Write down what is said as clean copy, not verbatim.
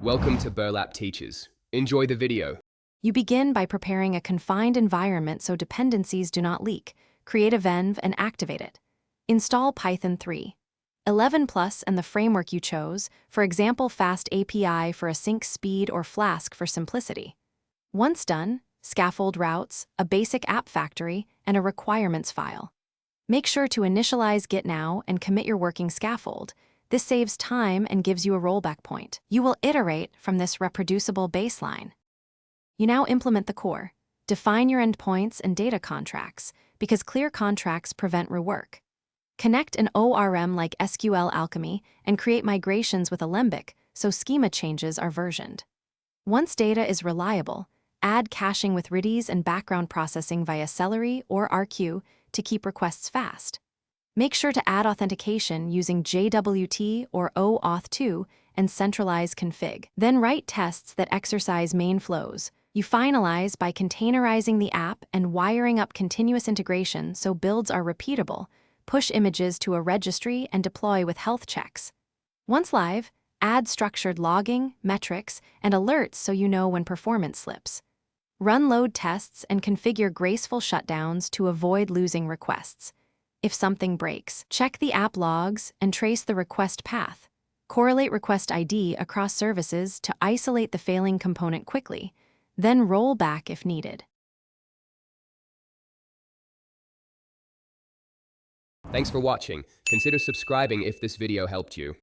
Welcome to Burlap Teachers. Enjoy the video. You begin by preparing a confined environment so dependencies do not leak. Create a venv and activate it. Install Python 3. 11 Plus and the framework you chose, for example Fast API for async speed or Flask for simplicity. Once done, scaffold routes, a basic app factory, and a requirements file. Make sure to initialize Git now and commit your working scaffold. This saves time and gives you a rollback point. You will iterate from this reproducible baseline. You now implement the core. Define your endpoints and data contracts, because clear contracts prevent rework. Connect an ORM like SQL Alchemy and create migrations with Alembic so schema changes are versioned. Once data is reliable, add caching with Redis and background processing via Celery or RQ to keep requests fast. Make sure to add authentication using JWT or OAuth2 and centralize config. Then write tests that exercise main flows. You finalize by containerizing the app and wiring up continuous integration so builds are repeatable. Push images to a registry and deploy with health checks. Once live, add structured logging, metrics, and alerts so you know when performance slips. Run load tests and configure graceful shutdowns to avoid losing requests. If something breaks, check the app logs and trace the request path. Correlate request ID across services to isolate the failing component quickly, then roll back if needed. Thanks for watching. Consider subscribing if this video helped you.